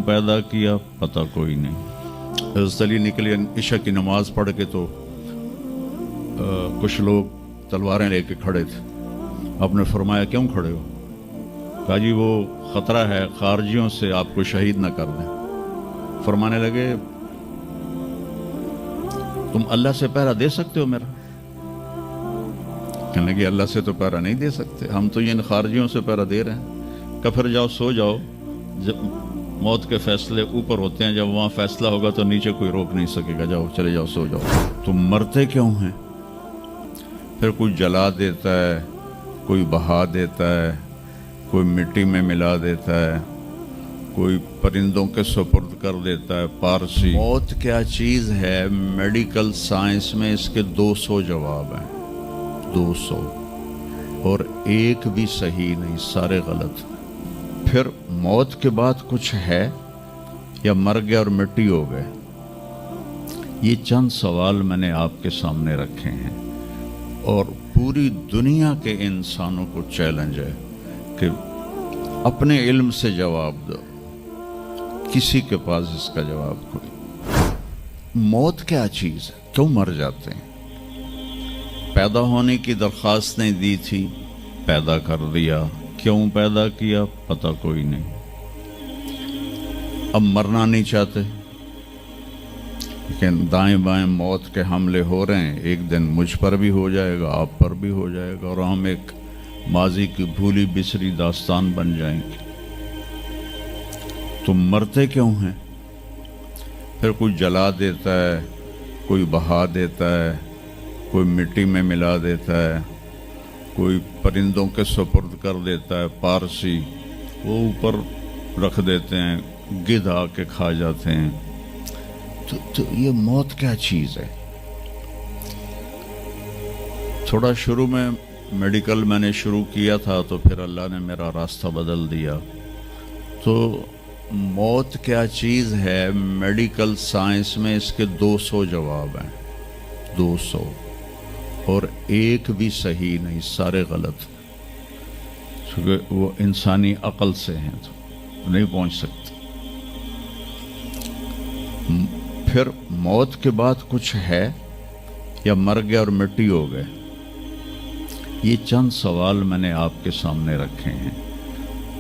پیدا کیا پتہ کوئی نہیں۔ حضرت علی نکلے عشاء کی نماز پڑھ کے تو کچھ لوگ تلواریں لے کے کھڑے تھے۔ آپ نے فرمایا کیوں کھڑے ہو؟ کہا جی وہ خطرہ ہے خارجیوں سے آپ کو شہید نہ کر دیں۔ فرمانے لگے تم اللہ سے پہرا دے سکتے ہو میرا؟ کہنے لگے اللہ سے تو پہرا نہیں دے سکتے، ہم تو ان خارجیوں سے پہرا دے رہے ہیں۔ کہ پھر جاؤ سو جاؤ، جب موت کے فیصلے اوپر ہوتے ہیں، جب وہاں فیصلہ ہوگا تو نیچے کوئی روک نہیں سکے گا، جاؤ چلے جاؤ سو جاؤ۔ تم مرتے کیوں ہیں؟ پھر کوئی جلا دیتا ہے، کوئی بہا دیتا ہے، کوئی مٹی میں ملا دیتا ہے، کوئی پرندوں کے سپرد کر دیتا ہے۔ پارسی موت کیا چیز ہے؟ میڈیکل سائنس میں اس کے 200 جواب ہیں، 200، اور ایک بھی صحیح نہیں، سارے غلط۔ پھر موت کے بعد کچھ ہے یا مر گئے اور مٹی ہو گئے؟ یہ چند سوال میں نے آپ کے سامنے رکھے ہیں، اور پوری دنیا کے انسانوں کو چیلنج ہے کہ اپنے علم سے جواب دو۔ کسی کے پاس اس کا جواب کوئی۔ موت کیا چیز ہے؟ کیوں مر جاتے ہیں؟ پیدا ہونے کی درخواست نہیں دی تھی، پیدا کر دیا۔ کیوں پیدا کیا پتہ کوئی نہیں۔ اب مرنا نہیں چاہتے، لیکن دائیں بائیں موت کے حملے ہو رہے ہیں، ایک دن مجھ پر بھی ہو جائے گا، آپ پر بھی ہو جائے گا، اور ہم ایک ماضی کی بھولی بسری داستان بن جائیں گے۔ تم مرتے کیوں ہیں؟ پھر کوئی جلا دیتا ہے، کوئی بہا دیتا ہے، کوئی مٹی میں ملا دیتا ہے، کوئی پرندوں کے سپرد کر دیتا ہے۔ پارسی وہ اوپر رکھ دیتے ہیں، گدھ آ کے کھا جاتے ہیں۔ تو یہ موت کیا چیز ہے؟ تھوڑا شروع میں میڈیکل میں نے شروع کیا تھا، تو پھر اللہ نے میرا راستہ بدل دیا۔ تو موت کیا چیز ہے؟ میڈیکل سائنس میں اس کے 200 جواب ہیں، 200، اور ایک بھی صحیح نہیں، سارے غلط، کیونکہ وہ انسانی عقل سے ہیں تو نہیں پہنچ سکتے۔ پھر موت کے بعد کچھ ہے یا مر گئے اور مٹی ہو گئے؟ یہ چند سوال میں نے آپ کے سامنے رکھے ہیں،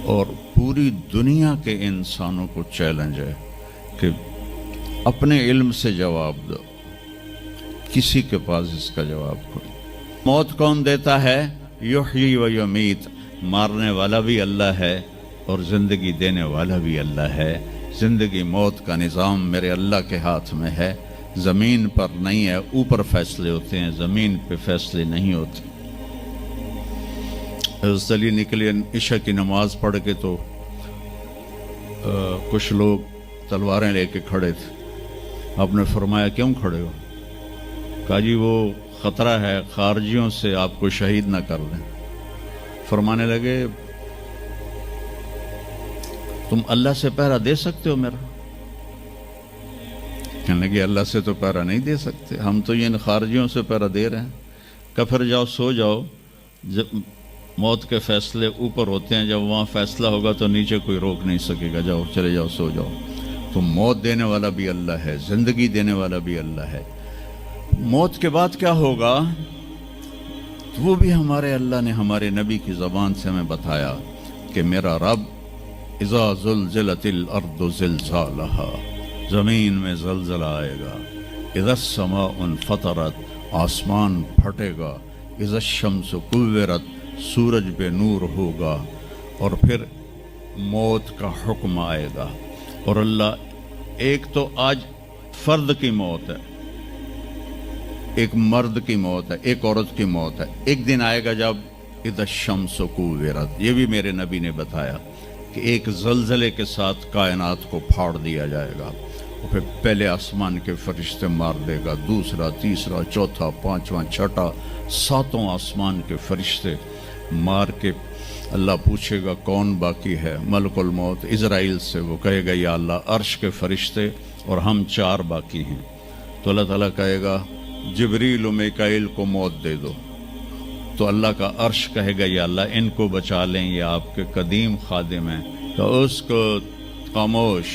اور پوری دنیا کے انسانوں کو چیلنج ہے کہ اپنے علم سے جواب دو۔ کسی کے پاس اس کا جواب کوئی۔ موت کون دیتا ہے؟ یحیی و یمیت، مارنے والا بھی اللہ ہے اور زندگی دینے والا بھی اللہ ہے۔ زندگی موت کا نظام میرے اللہ کے ہاتھ میں ہے، زمین پر نہیں ہے۔ اوپر فیصلے ہوتے ہیں، زمین پہ فیصلے نہیں ہوتے۔ حضرت علی نکلے عشاء کی نماز پڑھ کے تو کچھ لوگ تلواریں لے کے کھڑے تھے۔ آپ نے فرمایا کیوں کھڑے ہو؟ کہا جی وہ خطرہ ہے خارجیوں سے آپ کو شہید نہ کر دیں۔ فرمانے لگے تم اللہ سے پہرا دے سکتے ہو میرا؟ کہنے لگے اللہ سے تو پہرا نہیں دے سکتے، ہم تو ان خارجیوں سے پہرا دے رہے ہیں۔ کہ پھر جاؤ سو جاؤ، جب موت کے فیصلے اوپر ہوتے ہیں، جب وہاں فیصلہ ہوگا تو نیچے کوئی روک نہیں سکے گا، جاؤ چلے جاؤ سو جاؤ۔ تو موت دینے والا بھی اللہ ہے، زندگی دینے والا بھی اللہ ہے۔ موت کے بعد کیا ہوگا وہ بھی ہمارے اللہ نے ہمارے نبی کی زبان سے ہمیں بتایا کہ میرا رب اذا زلزلت الارض زلزالہا، زمین میں زلزلہ آئے گا، اذا السماء انفطرت، آسمان پھٹے گا، اذا الشمس کورت، سورج پہ نور ہوگا، اور پھر موت کا حکم آئے گا۔ اور اللہ ایک تو آج فرد کی موت ہے، ایک مرد کی موت ہے، ایک عورت کی موت ہے، ایک دن آئے گا جب اذا الشمس کورت، یہ بھی میرے نبی نے بتایا کہ ایک زلزلے کے ساتھ کائنات کو پھاڑ دیا جائے گا، اور پھر پہلے آسمان کے فرشتے مار دے گا، دوسرا، تیسرا، چوتھا، پانچواں، چھٹا، ساتوں آسمان کے فرشتے مار کے اللہ پوچھے گا کون باقی ہے؟ ملک الموت اسرائیل سے، وہ کہے گا یا اللہ عرش کے فرشتے اور ہم 4 باقی ہیں۔ تو اللہ تعالیٰ کہے گا جبریل و میکائیل کو موت دے دو۔ تو اللہ کا عرش کہے گا یا اللہ ان کو بچا لیں، یہ آپ کے قدیم خادم ہیں۔ تو اس کو خاموش،